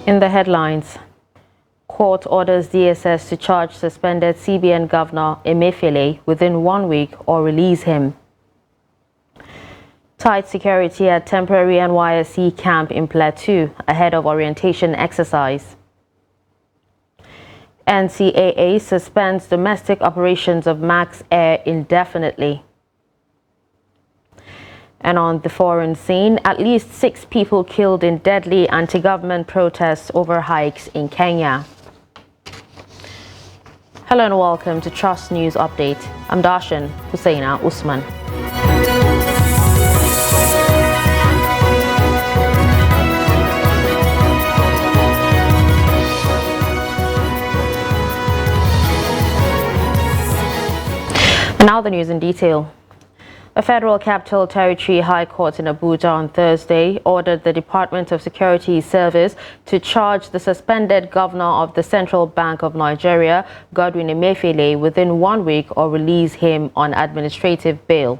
In the headlines, court orders DSS to charge suspended CBN Governor Emefiele within 1 week or release him. Tight security at temporary NYSC camp in Plateau ahead of orientation exercise. NCAA suspends domestic operations of Max Air indefinitely. And on the foreign scene, at least 6 people killed in deadly anti-government protests over hikes in Kenya. Hello and welcome to Trust News Update. I'm Darshan Hussaina Usman. And now the news in detail. A Federal Capital Territory High Court in Abuja on Thursday ordered the Department of Security Service to charge the suspended governor of the Central Bank of Nigeria, Godwin Emefiele, within 1 week or release him on administrative bail.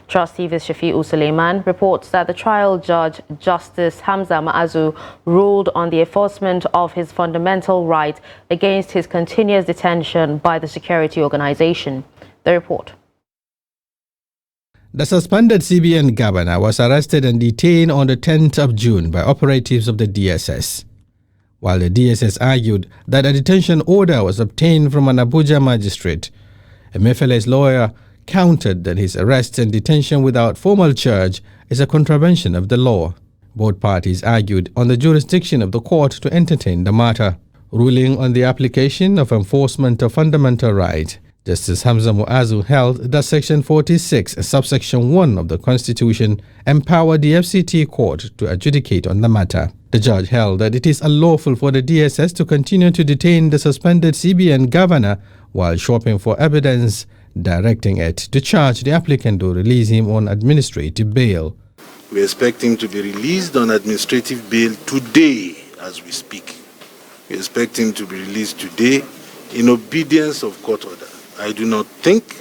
Trust TV's Shafi'u Suleiman reports that the trial judge, Justice Hamza Ma'azu, ruled on the enforcement of his fundamental right against his continuous detention by the security organization. The report. The suspended CBN governor was arrested and detained on the 10th of June by operatives of the DSS. While the DSS argued that a detention order was obtained from an Abuja magistrate, Emefiele's lawyer countered that his arrest and detention without formal charge is a contravention of the law. Both parties argued on the jurisdiction of the court to entertain the matter. Ruling on the application of enforcement of fundamental right, Justice Hamza Muazu held that Section 46, subsection 1 of the Constitution empowered the FCT court to adjudicate on the matter. The judge held that it is unlawful for the DSS to continue to detain the suspended CBN governor while shopping for evidence, directing it to charge the applicant to release him on administrative bail. We expect him to be released on administrative bail today as we speak. We expect him to be released today in obedience of court order. I do not think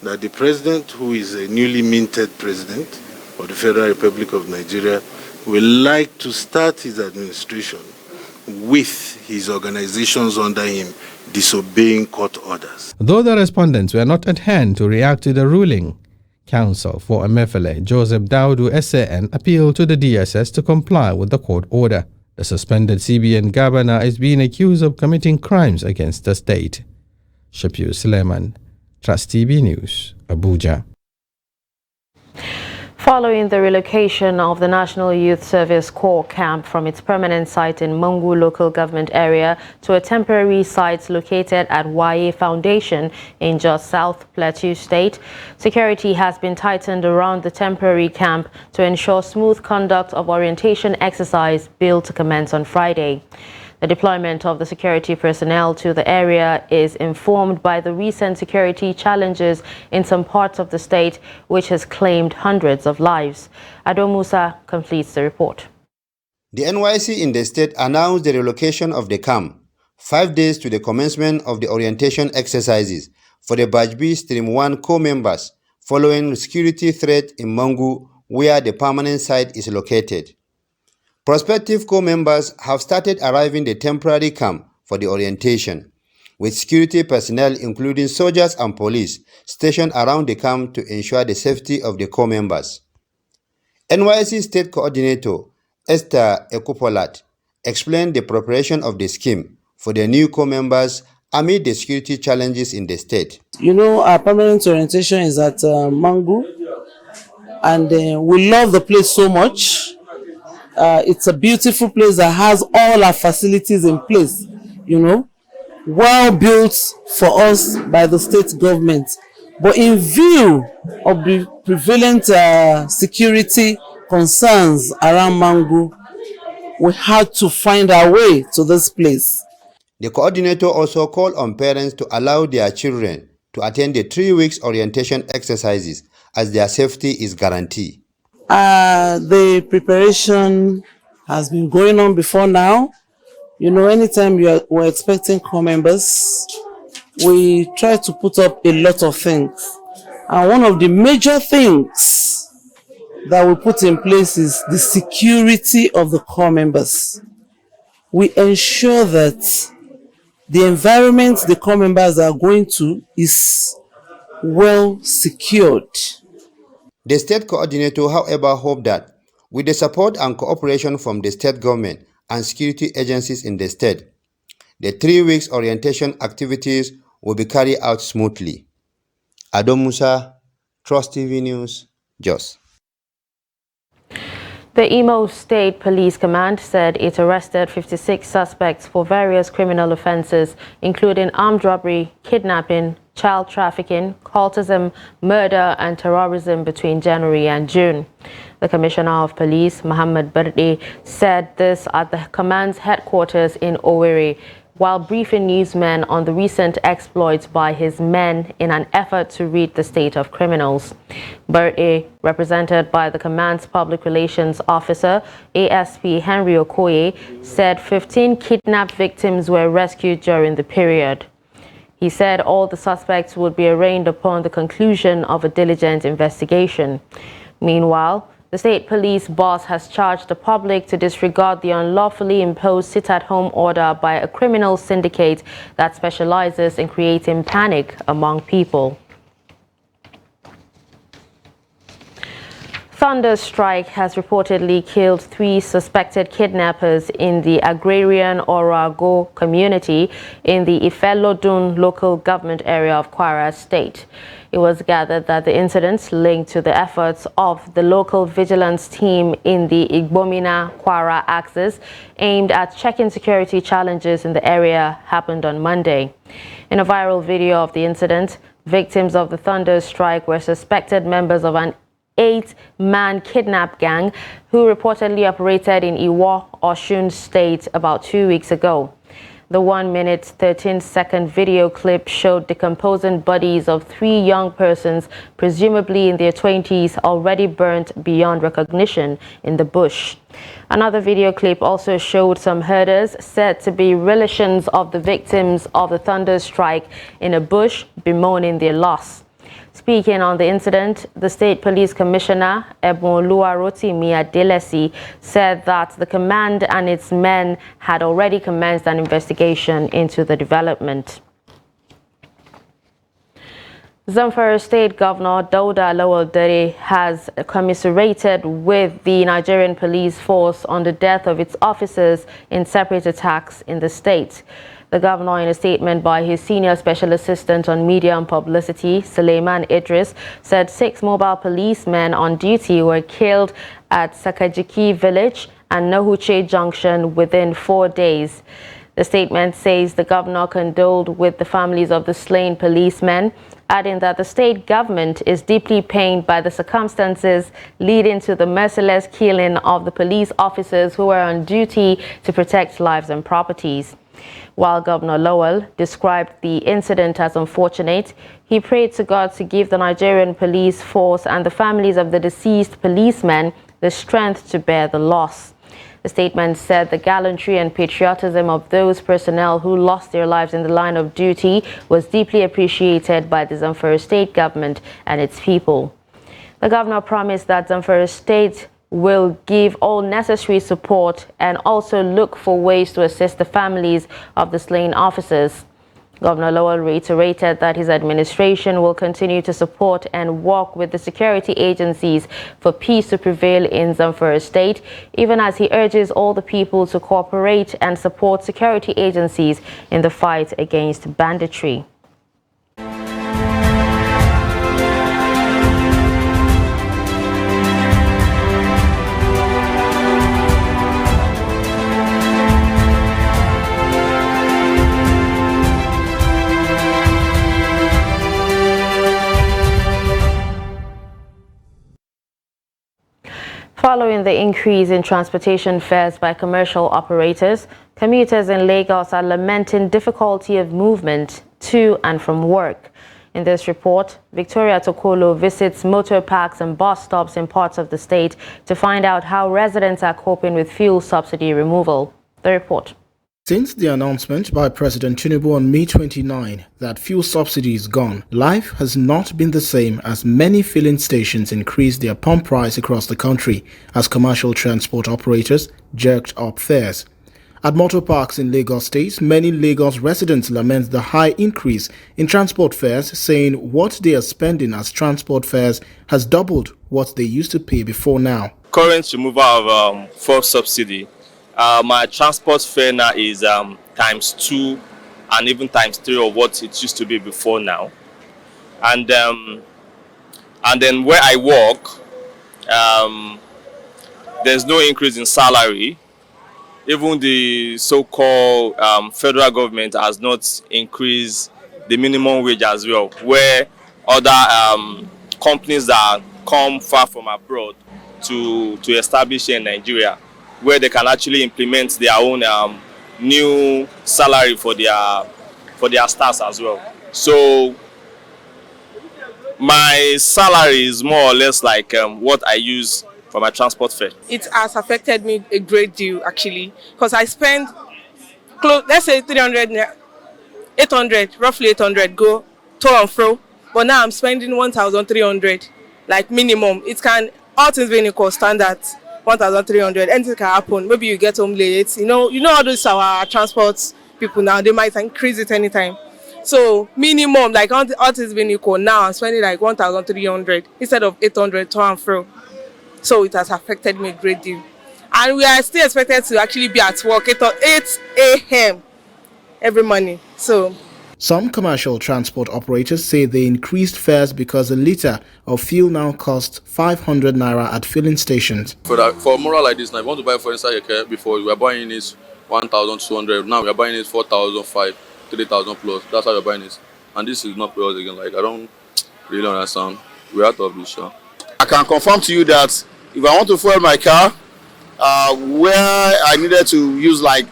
that the president, who is a newly minted president of the Federal Republic of Nigeria, will like to start his administration with his organizations under him disobeying court orders. Though the respondents were not at hand to react to the ruling, counsel for Emefiele, Joseph Daudu SAN, appealed to the DSS to comply with the court order. The suspended CBN governor is being accused of committing crimes against the state. Shafi'u Suleiman, Trust TV News, Abuja. Following the relocation of the National Youth Service Corps camp from its permanent site in Mangu local government area to a temporary site located at Waye Foundation in Jos South Plateau State, security has been tightened around the temporary camp to ensure smooth conduct of orientation exercise billed to commence on Friday. The deployment of the security personnel to the area is informed by the recent security challenges in some parts of the state, which has claimed hundreds of lives. Ado Musa completes the report. The NYSC in the state announced the relocation of the camp 5 days to the commencement of the orientation exercises for the Batch B Stream 1 co-members following security threat in Mangu, where the permanent site is located. Prospective co-members have started arriving the temporary camp for the orientation, with security personnel including soldiers and police stationed around the camp to ensure the safety of the co-members. NYSC State Coordinator Esther Ekupolat explained the preparation of the scheme for the new co-members amid the security challenges in the state. You know, our permanent orientation is at Mangu, and we love the place so much. It's a beautiful place that has all our facilities in place, you know, well built for us by the state government. But in view of the prevalent security concerns around Mangu, we had to find our way to this place. The coordinator also called on parents to allow their children to attend the 3 weeks orientation exercises as their safety is guaranteed. The preparation has been going on before now. You know, anytime we're expecting core members, we try to put up a lot of things. And one of the major things that we put in place is the security of the core members. we ensure that the environment the corps members are going to is well secured. The state coordinator, however, hoped that with the support and cooperation from the state government and security agencies in the state, the 3 weeks orientation activities will be carried out smoothly. Adom Musa, Trust TV News, Jos. The Imo State Police Command said it arrested 56 suspects for various criminal offenses, including armed robbery, kidnapping, child trafficking, cultism, murder, and terrorism between January and June. The Commissioner of Police, Muhammad Barde, said this at the command's headquarters in Owerri, while briefing newsmen on the recent exploits by his men in an effort to rid the state of criminals. Barde, represented by the command's public relations officer, ASP Henry Okoye, said 15 kidnapped victims were rescued during the period. He said all the suspects would be arraigned upon the conclusion of a diligent investigation. Meanwhile, the state police boss has charged the public to disregard the unlawfully imposed sit-at-home order by a criminal syndicate that specializes in creating panic among people. Thunder strike has reportedly killed 3 suspected kidnappers in the agrarian Orago community in the Ifelodun local government area of Kwara State. It was gathered that the incidents linked to the efforts of the local vigilance team in the Igbomina Kwara axis aimed at checking security challenges in the area happened on Monday. In a viral video of the incident, victims of the thunder strike were suspected members of an 8-man kidnap gang who reportedly operated in Iwo, Osun State about 2 weeks ago. The 1-minute 13-second video clip showed decomposing bodies of 3 young persons, presumably in their 20s, already burnt beyond recognition in the bush. Another video clip also showed some herders said to be relations of the victims of the thunder strike in a bush bemoaning their loss. Speaking on the incident, the State Police Commissioner, Ebonoluwa Rotimi Adelesi, said that the command and its men had already commenced an investigation into the development. Zamfara State Governor Dauda Lawal Dare has commiserated with the Nigerian police force on the death of its officers in separate attacks in the state. The governor, in a statement by his senior special assistant on media and publicity, Suleiman Idris, said 6 mobile policemen on duty were killed at Sakajiki village and Nahuche Junction within 4 days. The statement says the governor condoled with the families of the slain policemen, adding that the state government is deeply pained by the circumstances leading to the merciless killing of the police officers who were on duty to protect lives and properties. While Governor Lowell described the incident as unfortunate, he prayed to God to give the Nigerian police force and the families of the deceased policemen the strength to bear the loss. The statement said the gallantry and patriotism of those personnel who lost their lives in the line of duty was deeply appreciated by the Zamfara State government and its people. The governor promised that Zamfara State will give all necessary support and also look for ways to assist the families of the slain officers. Governor Lowell reiterated that his administration will continue to support and work with the security agencies for peace to prevail in Zamfara State, even as he urges all the people to cooperate and support security agencies in the fight against banditry. Following the increase in transportation fares by commercial operators, commuters in Lagos are lamenting difficulty of movement to and from work. In this report, Victoria Tokolo visits motor parks and bus stops in parts of the state to find out how residents are coping with fuel subsidy removal. The report. Since the announcement by President Tinubu on May 29 that fuel subsidy is gone, life has not been the same as many filling stations increased their pump price across the country as commercial transport operators jerked up fares. At motor parks in Lagos State, many Lagos residents lament the high increase in transport fares, saying what they are spending as transport fares has doubled what they used to pay before now. Current removal of fuel subsidy, my transport fare now is ×2 and even ×3 of what it used to be before now. And then where I work, there's no increase in salary. Even the so-called federal government has not increased the minimum wage as well, where other companies that come far from abroad to establish here in Nigeria, where they can actually implement their own new salary for their staffs as well. So my salary is more or less like what I use for my transport fare. It has affected me a great deal, actually, because I spend close, let's say 800, roughly 800 go to and fro, but now I'm spending 1,300, like minimum. It can, all things being equal, standard 1,300. Anything can happen. Maybe you get home late. You know all those our transport people now, they might increase it anytime. So minimum, like all things being equal, now I'm spending like 1,300 instead of 800 to and fro. So it has affected me a great deal. And we are still expected to actually be at work at 8 a.m. every morning. So some commercial transport operators say they increased fares because a litre of fuel now costs 500 naira at filling stations. For a moral like this, now if you want to buy for inside your car, before we were buying it 1,200, now we are buying it 4,500, 3,000 plus. That's how you're buying it. And this is not us again. Like, I don't really understand. We're out of this show. I can confirm to you that if I want to fuel my car, where I needed to use like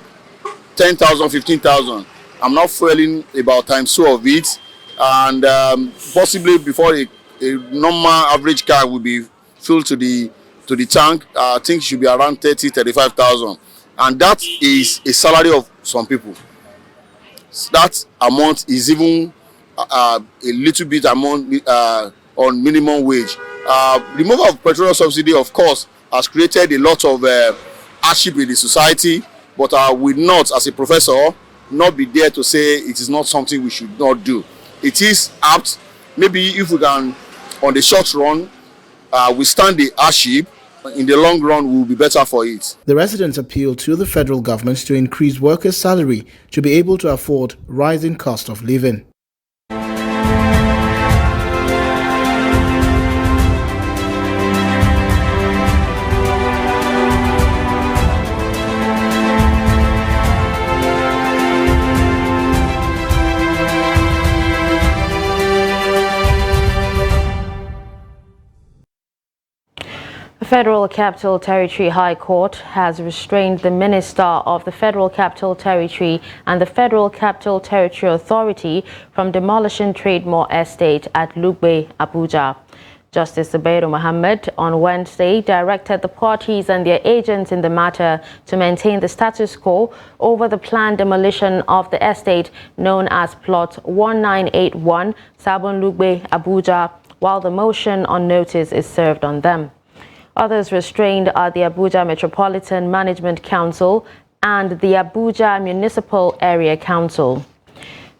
10,000, 15,000, I'm not fueling about ×2 of it. And possibly before a normal average car will be filled to the tank, I think it should be around 30,000, 35,000. And that is a salary of some people. That amount is even a little bit amount on minimum wage. Removal of petroleum subsidy, of course, has created a lot of hardship in the society, but I will not, as a professor, not be there to say it is not something we should not do. It is apt. Maybe if we can, on the short run, withstand the hardship, in the long run, we will be better for it. The residents appeal to the federal government to increase workers' salary to be able to afford rising cost of living. Federal Capital Territory High Court has restrained the Minister of the Federal Capital Territory and the Federal Capital Territory Authority from demolishing Trademore Estate at Lugbe, Abuja. Justice Zubairu Mohammed on Wednesday directed the parties and their agents in the matter to maintain the status quo over the planned demolition of the estate known as Plot 1981, Sabon Lugbe, Abuja, while the motion on notice is served on them. Others restrained are the Abuja Metropolitan Management Council and the Abuja Municipal Area Council.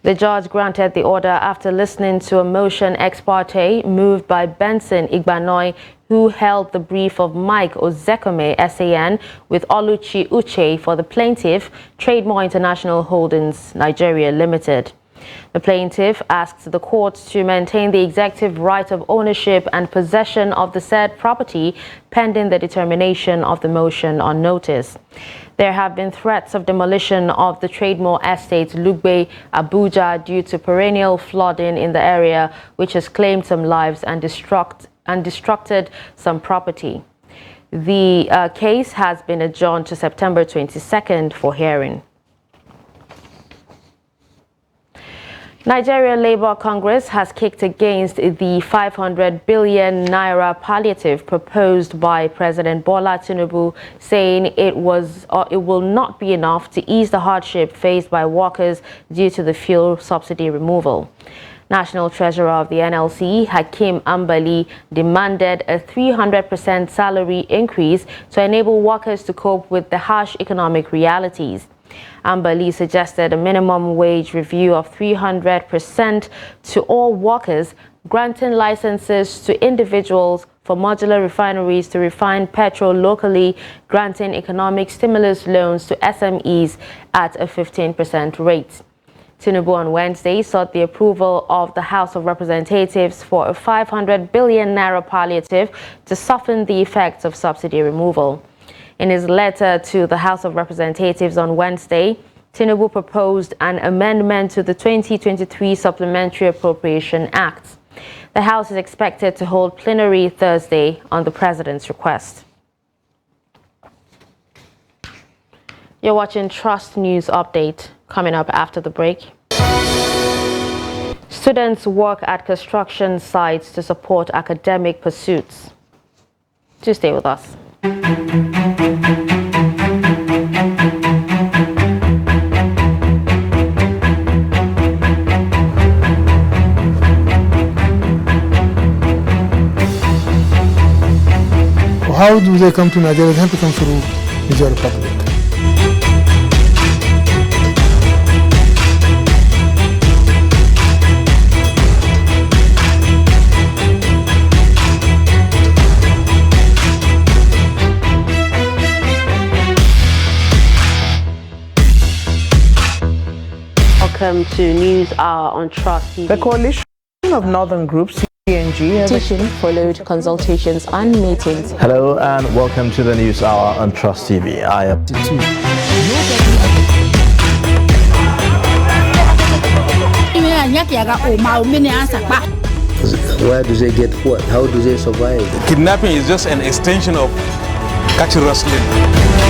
The judge granted the order after listening to a motion ex parte moved by Benson Igbanoy, who held the brief of Mike Ozekome, SAN, with Oluchi Uche for the plaintiff, Trademore International Holdings Nigeria Limited. The plaintiff asked the court to maintain the executive right of ownership and possession of the said property pending the determination of the motion on notice. There have been threats of demolition of the Trademore Estate, Lugbe, Abuja, due to perennial flooding in the area, which has claimed some lives and destructed some property. The case has been adjourned to September 22nd for hearing. Nigeria Labour Congress has kicked against the 500 billion naira palliative proposed by President Bola Tinubu, saying it will not be enough to ease the hardship faced by workers due to the fuel subsidy removal. National Treasurer of the NLC, Hakeem Ambali, demanded a 300% salary increase to enable workers to cope with the harsh economic realities. Amber Lee suggested a minimum wage review of 300% to all workers, granting licenses to individuals for modular refineries to refine petrol locally, granting economic stimulus loans to SMEs at a 15% rate. Tinubu on Wednesday sought the approval of the House of Representatives for a 500 billion naira palliative to soften the effects of subsidy removal. In his letter to the House of Representatives on Wednesday, Tinubu proposed an amendment to the 2023 Supplementary Appropriation Act. The House is expected to hold plenary Thursday on the President's request. You're watching Trust News Update. Coming up after the break. Students work at construction sites to support academic pursuits. Do stay with us. How do they come to Nigeria? They have to come through Niger Republic. Welcome to News Hour on Trust TV. The coalition of northern groups, CNG, Petition followed consultations and meetings. Hello and welcome to the News Hour on Trust TV. I am Where do they get what? How do they survive? Kidnapping is just an extension of catch rustling.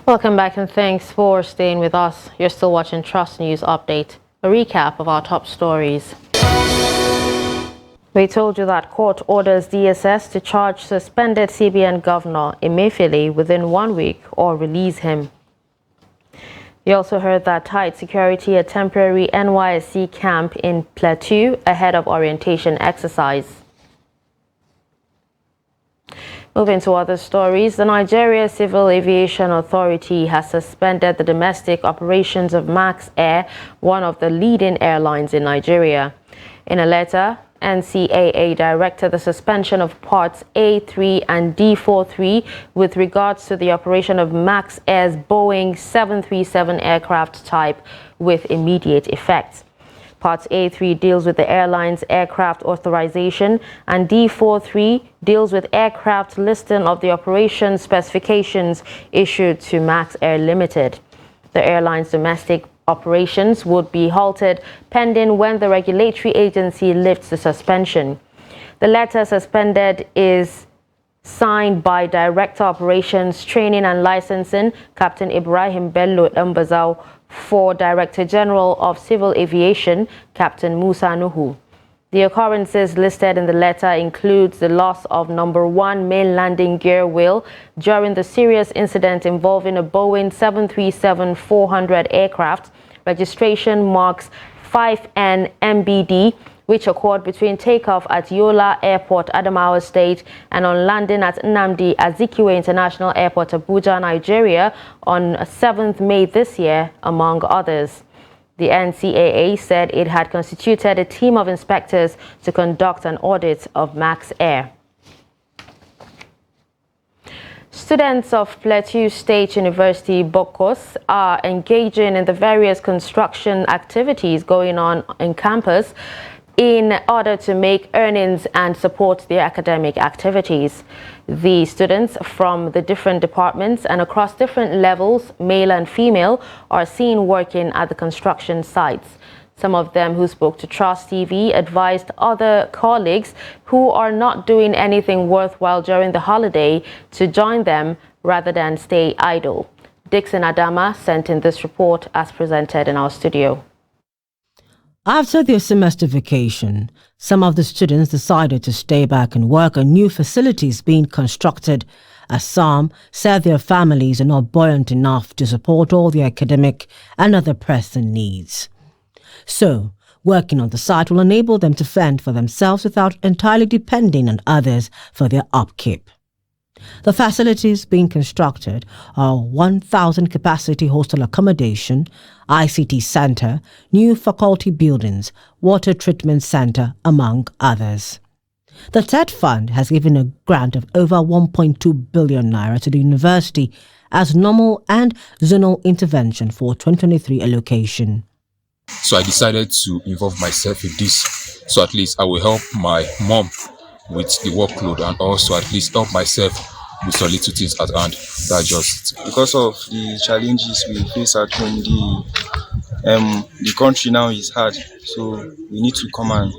Welcome back and thanks for staying with us. You're still watching Trust News Update, a recap of our top stories. We told you that court orders DSS to charge suspended CBN Governor Emefiele within 1 week or release him. You also heard that tight security at temporary NYSC camp in Plateau ahead of orientation exercise. Moving to other stories, the Nigeria Civil Aviation Authority has suspended the domestic operations of Max Air, one of the leading airlines in Nigeria. In a letter, NCAA directed the suspension of parts A3 and D43 with regards to the operation of Max Air's Boeing 737 aircraft type with immediate effect. Part A3 deals with the airline's aircraft authorization, and D43 deals with aircraft listing of the operation specifications issued to Max Air Limited. The airline's domestic operations would be halted pending when the regulatory agency lifts the suspension. The letter suspended is signed by Director Operations, Training and Licensing, Captain Ibrahim Bello Mbazao, for Director General of Civil Aviation, Captain Musa Nuhu. The occurrences listed in the letter includes the loss of number 1 main landing gear wheel during the serious incident involving a Boeing 737-400 aircraft, registration marks 5N-MBD, which occurred between takeoff at Yola Airport, Adamawa State, and on landing at Nnamdi Azikiwe International Airport, Abuja, Nigeria, on 7th May this year, among others. The NCAA said it had constituted a team of inspectors to conduct an audit of Max Air. Students of Plateau State University, Bokos, are engaging in the various construction activities going on campus in order to make earnings and support their academic activities. The students from the different departments and across different levels, male and female, are seen working at the construction sites. Some of them who spoke to Trust TV advised other colleagues who are not doing anything worthwhile during the holiday to join them rather than stay idle. Dixon Adama sent in this report as presented in our studio. After their semester vacation, some of the students decided to stay back and work on new facilities being constructed, as some said their families are not buoyant enough to support all their academic and other pressing needs. So, working on the site will enable them to fend for themselves without entirely depending on others for their upkeep. The facilities being constructed are 1,000 capacity hostel accommodation, ICT center, new faculty buildings, water treatment center, among others. The TED Fund has given a grant of over 1.2 billion naira to the university as normal and zonal intervention for 2023 allocation. So I decided to involve myself in this, so at least I will help my mom with the workload and also at least help myself with some little things at hand. That's just because of the challenges we face at home. The country now is hard, so we need to come and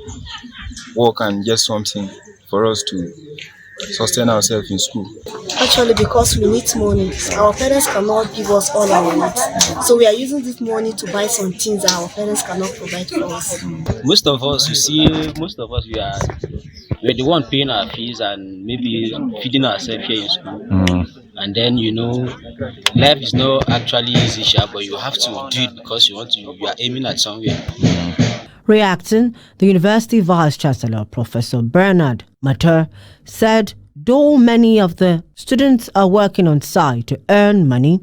work and get something for us to sustain ourselves in school. Actually, because we need money, our parents cannot give us all our needs, so we are using this money to buy some things that our parents cannot provide for us. Most of us, we're the one paying our fees and maybe feeding ourselves here in school. And then, life is not actually easy, but you have to do it because you are aiming at somewhere. Reacting, the University Vice-Chancellor, Professor Bernard Mater, said though many of the students are working on site to earn money,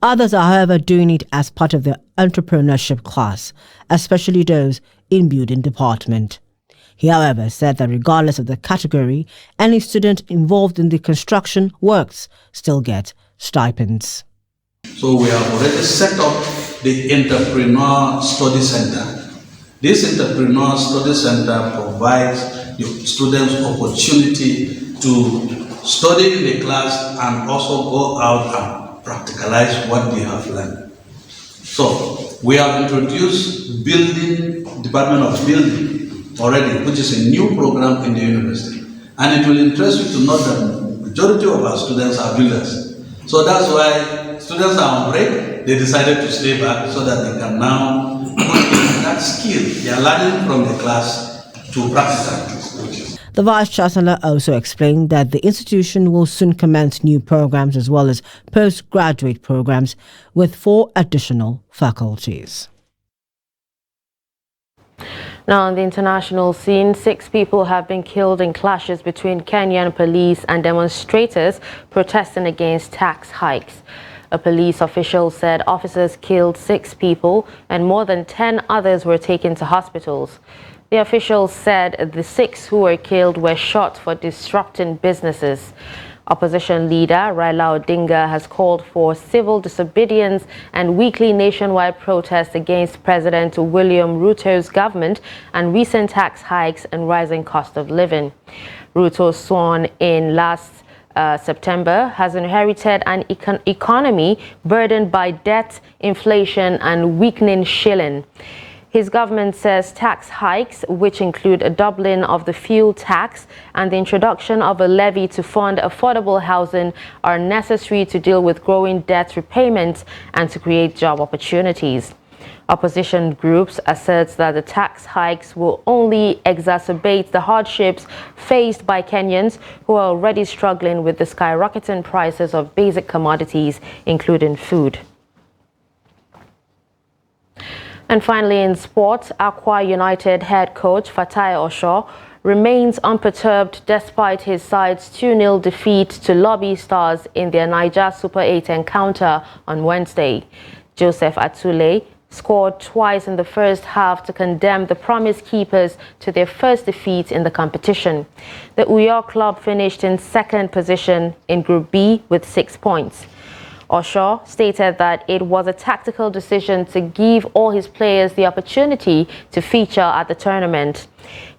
others are, however, doing it as part of the entrepreneurship class, especially those in building department. He, however, said that regardless of the category, any student involved in the construction works still get stipends. So we have already set up the Entrepreneur Study Center. This Entrepreneur Study Center provides the students opportunity to study in the class and also go out and practicalize what they have learned. So we have introduced Department of Building already, which is a new program in the university. And it will interest you to know that the majority of our students are builders. So that's why students are on break. They decided to stay back so that they can now that skill they are learning from the class to practice. The Vice-Chancellor also explained that the institution will soon commence new programs as well as postgraduate programs with 4 additional faculties. Now, on the international scene, 6 people have been killed in clashes between Kenyan police and demonstrators protesting against tax hikes. A police official said officers killed 6 people and more than 10 others were taken to hospitals. The official said the 6 who were killed were shot for disrupting businesses. Opposition leader Raila Odinga has called for civil disobedience and weekly nationwide protests against President William Ruto's government and recent tax hikes and rising cost of living. Ruto, sworn in last September, has inherited an economy burdened by debt, inflation and weakening shilling. His government says tax hikes, which include a doubling of the fuel tax and the introduction of a levy to fund affordable housing, are necessary to deal with growing debt repayments and to create job opportunities. Opposition groups assert that the tax hikes will only exacerbate the hardships faced by Kenyans who are already struggling with the skyrocketing prices of basic commodities, including food. And finally, in sports, Aqua United head coach Fatai Osho remains unperturbed despite his side's 2-0 defeat to Lobby Stars in their Niger Super 8 encounter on Wednesday. Joseph Atule scored twice in the first half to condemn the Promise Keepers to their first defeat in the competition. The Uyo club finished in second position in Group B with 6 points. Osho stated that it was a tactical decision to give all his players the opportunity to feature at the tournament.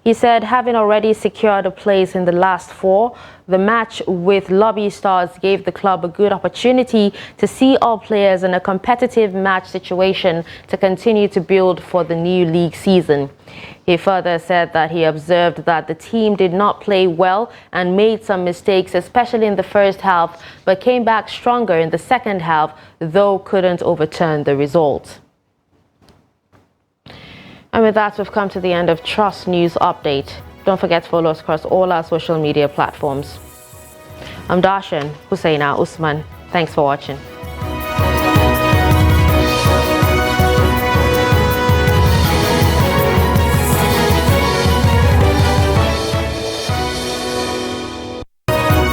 He said having already secured a place in the last 4, the match with Lobby Stars gave the club a good opportunity to see all players in a competitive match situation to continue to build for the new league season. He further said that he observed that the team did not play well and made some mistakes, especially in the first half, but came back stronger in the second half, though couldn't overturn the result. And with that, we've come to the end of Trust News Update. Don't forget to follow us across all our social media platforms. I'm Darshan Hussaina Usman. Thanks for watching.